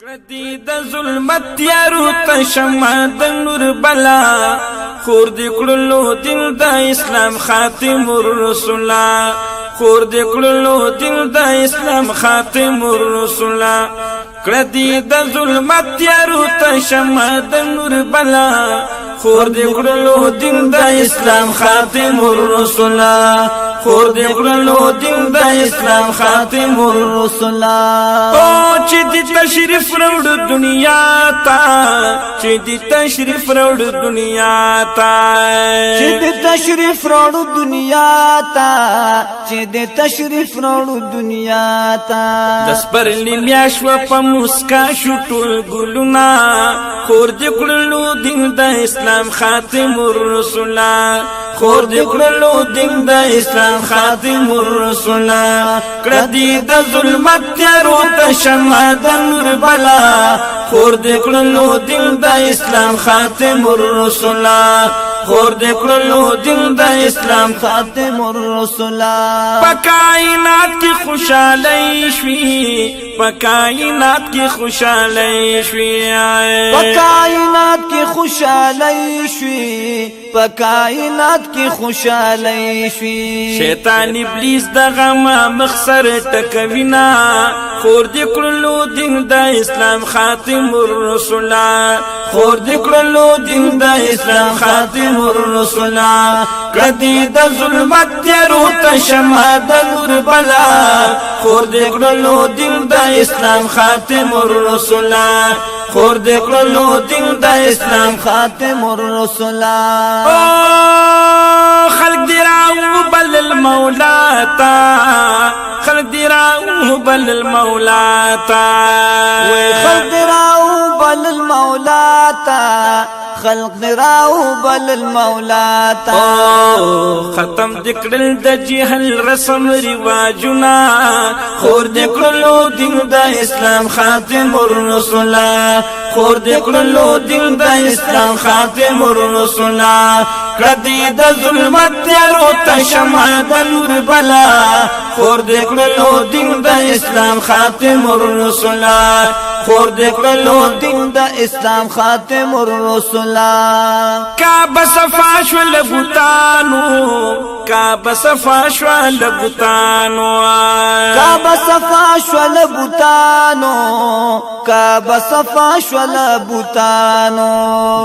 کردی د ظلمت تیارو ته شمع د نور بلا خور دی کړلو دین د اسلام خاتم الرسول خور دی کړلو دین د اسلام خاتم الرسول کردی د ظلمت تیارو ته شمع د نور بلا خور دی کړلو دین د اسلام خاتم الرسول خور دی کړلو دین د اسلام خاتم الرسول او چې د تشریف روړ دنیا تا چې د تشریف روړ دنیا تا چې د تشریف روړ دنیا تا چې د تشریف روړ دنیا تا د سپرلی میاشو په مسکا شو ټول ګلونا خور دی کړلو دین د اسلام خاتم الرسول خور دی کړلو دین د اسلام خاتم الرسول کړدی د ظلمت تیارو ته شمع د نور بلا خور دی کړلو دین د اسلام خاتم الرسول خور دی کړلو دین د اسلام خاتم الرسول پکائنات کی خوشالی شوی پکائنات کی خوشالی شوی پکائنات کی خوشالی شوی پکائنات کی خوشالی شوی شیطان ابلیس د غم مخسر ټکوینا خور دی کړلو دین د اسلام خاتم الرسول خور دی کړلو دین د اسلام خاتم الرسول کړدی د ظلمت تیارو ته شمع د نور بلا خور دی کړلو دین د اسلام خاتم الرسول خور دی کړلو دین د اسلام خاتم الرسول خلق دی راو بل المولا تا خلق دی راو بل المولا تا خلق دی راو بل المولا تا خلق دراو بل المولا تا ختم دکړل د جهل رسم رواجنا خور دکړلو دین د اسلام خاتم الرسول خور دکړلو دین د اسلام خاتم الرسول کړدی د ظلمت تیارو ته شمع د نور بلا خور دکړلو دین د اسلام خاتم الرسول خور دکړلو دین د اسلام خاتم الرسول کعب صفا شو لبوتانو کعب صفا شو لبوتانو کعب صفا شو لبوتانو کعب صفا شو لبوتانو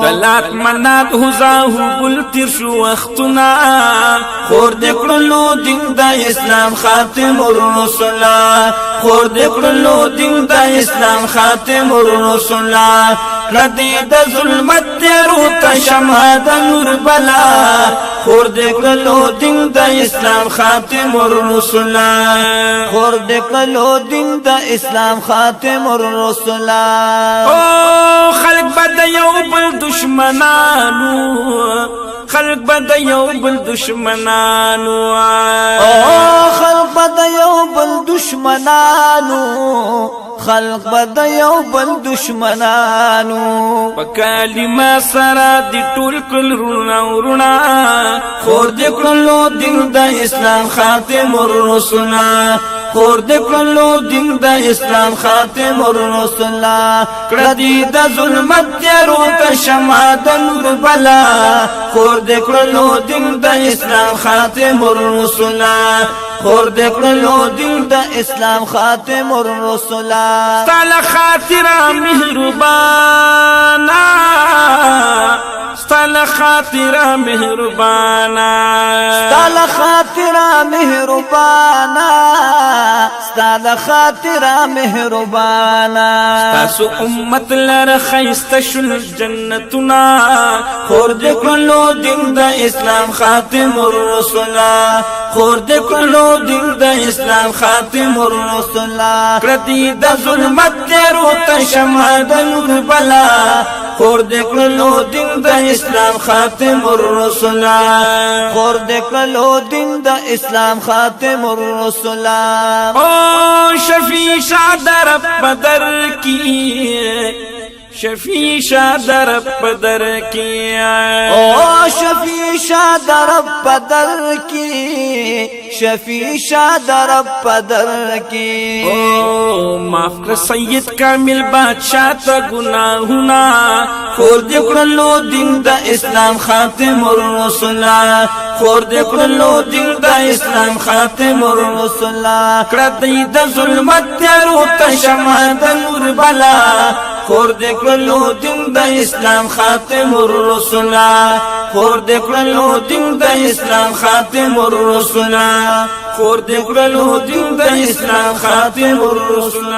دلات منات هزاهو بل تیر شو وختنا خور دکړلو دین د اسلام خاتم الرسول خور دکړلو دین د اسلام خاتم الرسول کړدی د ظلمت تیارو ته شمع د نور بلا خور دکړلو دین د اسلام خاتم الرسول خور دکړلو دین د اسلام خاتم الرسول او خلق بد یو بل دشمنانو خلق بد یو بل دشمنانو او خلق بد یو بل دشمنانو خلق بد یو بل دشمنانو پکالما سرا دی ټول کل رونا ورنا خور دکړلو دین د اسلام خاتم الرسول خور دکړلو دین د اسلام خاتم الرسول کړدی د ظلمت تیارو ته شمع د نور بلا خور دکړلو دین د اسلام خاتم الرسول خور دکړلو دین د اسلام خاتم الرسول تعالی خاطره مهربانا ستاله خاطره مهربانا ستاله خاطره مهربانا ستاله خاطره مهربانا تاسو امت لره خیسته شل جنتنا خور دکړلو دین د اسلام خاتم الرسول خور دکړلو دین د اسلام خاتم الرسول کړدی د ظلمت تیارو ته شمع د نور بلا خور دکړلو دین د اسلام خاتم الرسول خور دکړلو دین د اسلام خاتم الرسول او شفیع شادر بدر کی شفیع شادر بدر کی او شفیع شادر بدر کی شفیع شاد رب پدر کی معاف کر سید کامل بادشاہ تا گناہونا خور دکڑلو دین دا اسلام خاتم الرسول خور دکڑلو دین دا اسلام خاتم الرسول کردی دا ظلمت تیارو تا شمع دا نور بلا خور دکڑلو دین دا اسلام خاتم الرسول خور دکڑلو دین دا اسلام خاتم الرسول خور دکڑلو دین دا اسلام خاتم الرسول